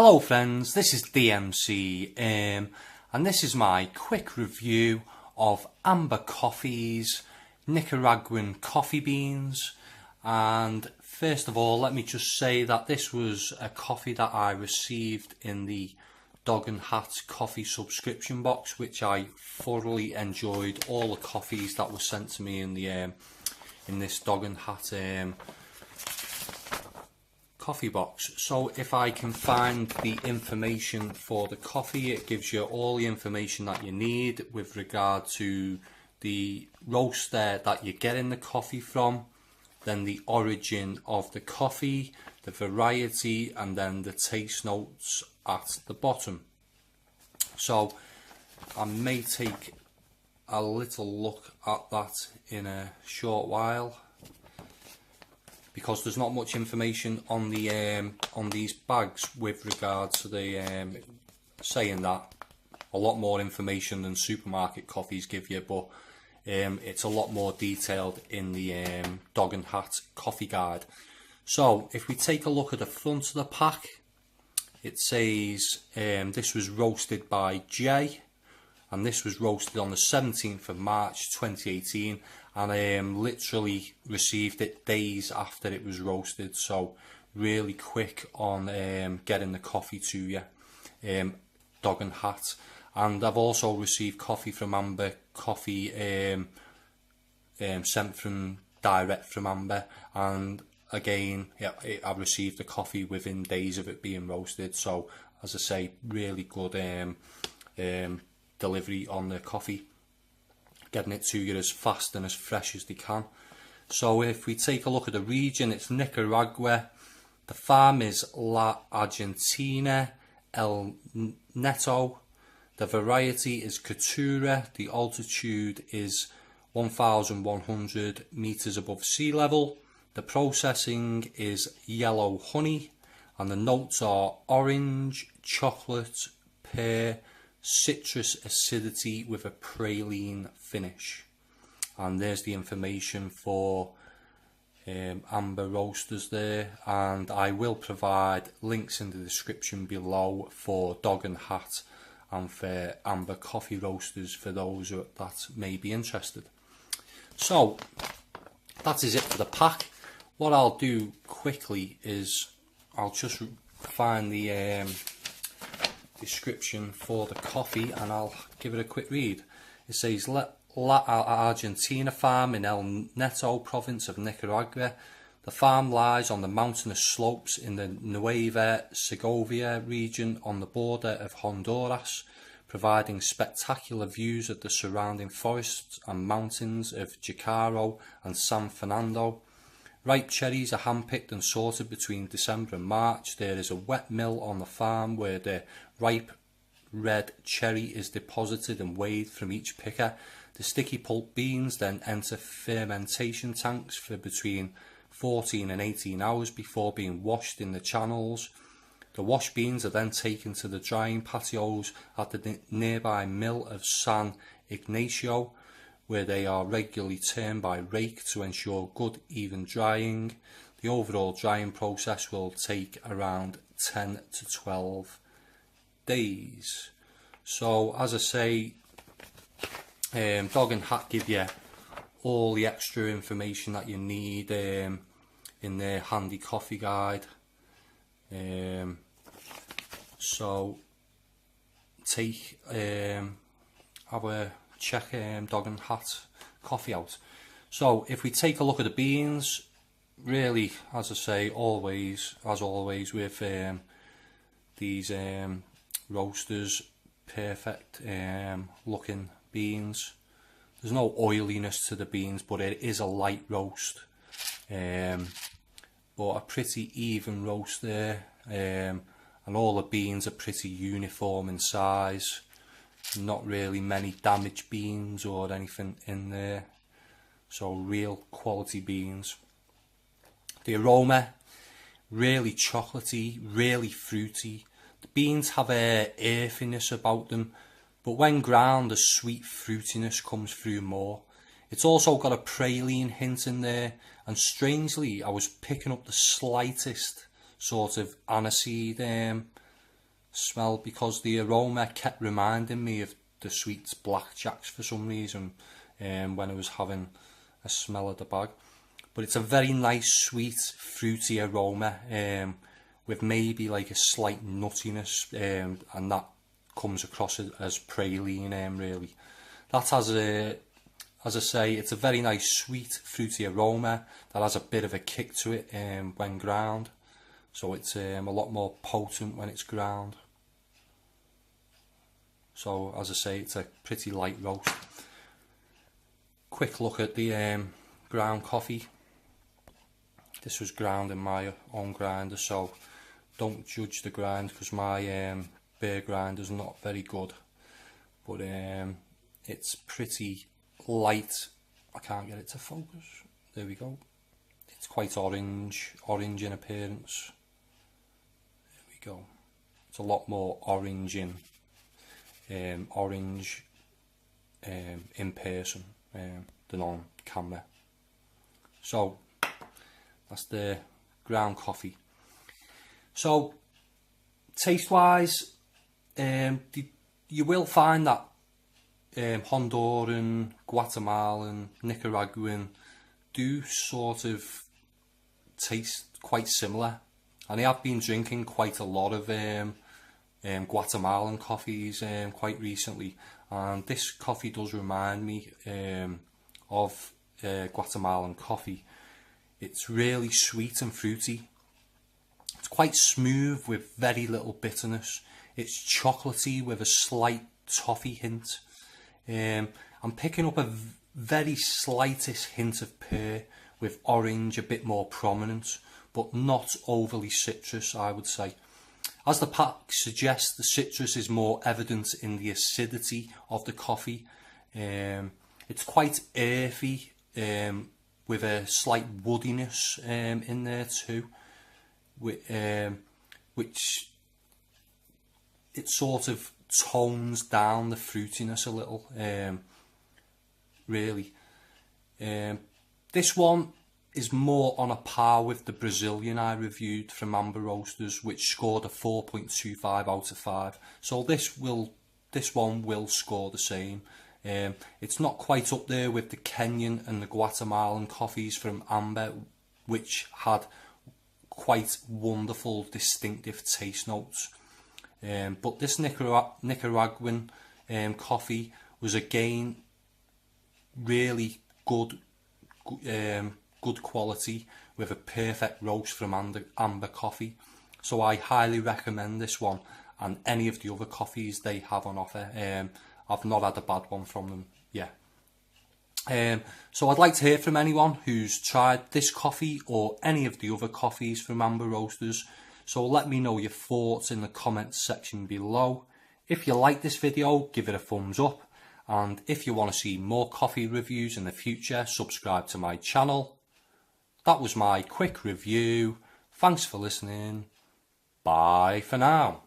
Hello friends, this is DMC and this is my quick review of Amber Coffee's Nicaraguan coffee beans. And first of all, let me just say that this was a coffee that I received in the Dog and Hat coffee subscription box, which I thoroughly enjoyed all the coffees that were sent to me in the in this Dog and Hat coffee box. So if I can find the information for the coffee, it gives you all the information that you need with regard to the roaster that you're getting the coffee from, then the origin of the coffee, the variety, and then the taste notes at the bottom. So I may take a little look at that in a short while, because there's not much information on the on these bags with regard to the saying that a lot more information than supermarket coffees give you, but it's a lot more detailed in the Dog and Hat coffee guide. So if we take a look at the front of the pack, it says this was roasted by Jay, and this was roasted on the 17th of March 2018, and I literally received it days after it was roasted, so really quick on getting the coffee to you, Dog and Hat. And I've also received coffee from Amber Coffee, sent from direct from Amber, and again, yeah, I received the coffee within days of it being roasted. So as I say, really good delivery on the coffee, getting it to you as fast and as fresh as they can. So if we take a look at the region, it's Nicaragua. The farm is La Argentina El Neto. The variety is Catura. The altitude is 1,100 meters above sea level. The processing is yellow honey, and the notes are orange, chocolate, pear, citrus acidity with a praline finish. And there's the information for Amber Roasters there, and I will provide links in the description below for Dog and Hat and for Amber Coffee Roasters for those that may be interested. So that is it for the pack. What I'll do quickly is I'll just find the description for the coffee and I'll give it a quick read. It says La Argentina farm in El Neto province of Nicaragua. The farm lies on the mountainous slopes in the Nueva Segovia region on the border of Honduras, providing spectacular views of the surrounding forests and mountains of Jicaro and San Fernando. Ripe cherries are handpicked and sorted between December and March. There is a wet mill on the farm where the ripe red cherry is deposited and weighed from each picker. The sticky pulp beans then enter fermentation tanks for between 14 and 18 hours before being washed in the channels. The washed beans are then taken to the drying patios at the nearby mill of San Ignacio, where they are regularly turned by rake to ensure good even drying. The overall drying process will take around 10 to 12 days. So as I say, Dog and Hat give you all the extra information that you need in their handy coffee guide. So have a check Dog and Hat coffee out. So if we take a look at the beans, really, as I say, as always with these roasters, perfect looking beans. There's no oiliness to the beans, but it is a light roast, but a pretty even roast there, and all the beans are pretty uniform in size. Not really many damaged beans or anything in there, so real quality beans. The aroma, really chocolatey, really fruity. The beans have a earthiness about them, but when ground the sweet fruitiness comes through more. It's also got a praline hint in there, and strangely I was picking up the slightest sort of aniseed smell, because the aroma kept reminding me of the sweet blackjacks for some reason when I was having a smell of the bag. But it's a very nice, sweet, fruity aroma with maybe like a slight nuttiness, and that comes across as praline, really. That has as I say, it's a very nice, sweet, fruity aroma that has a bit of a kick to it when ground. So it's a lot more potent when it's ground. So as I say, it's a pretty light roast. Quick look at the ground coffee. This was ground in my own grinder, so don't judge the grind, because my beer grinder's not very good. But it's pretty light. I can't get it to focus. There we go. It's quite orange in appearance. There we go. It's a lot more orange in person than on camera. So that's the ground coffee. So taste wise, you will find that Honduran, Guatemalan, Nicaraguan do sort of taste quite similar, and I have been drinking quite a lot of Guatemalan coffees quite recently, and this coffee does remind me of Guatemalan coffee. It's really sweet and fruity. It's quite smooth with very little bitterness. It's chocolatey with a slight toffee hint. I'm picking up a very slightest hint of pear, with orange a bit more prominent, but not overly citrus, I would say. As the pack suggests, the citrus is more evident in the acidity of the coffee. It's quite earthy, with a slight woodiness in there too, which it sort of tones down the fruitiness a little, really. This one is more on a par with the Brazilian I reviewed from Amber Roasters, which scored a 4.25 out of 5. So this one will score the same. It's not quite up there with the Kenyan and the Guatemalan coffees from Amber, which had quite wonderful distinctive taste notes. But this Nicaraguan coffee was again really good quality, with a perfect roast from Amber Coffee. So I highly recommend this one and any of the other coffees they have on offer. I've not had a bad one from them yet. So I'd like to hear from anyone who's tried this coffee or any of the other coffees from Amber Roasters. So let me know your thoughts in the comments section below. If you like this video, give it a thumbs up. And if you want to see more coffee reviews in the future, subscribe to my channel. That was my quick review. Thanks for listening. Bye for now.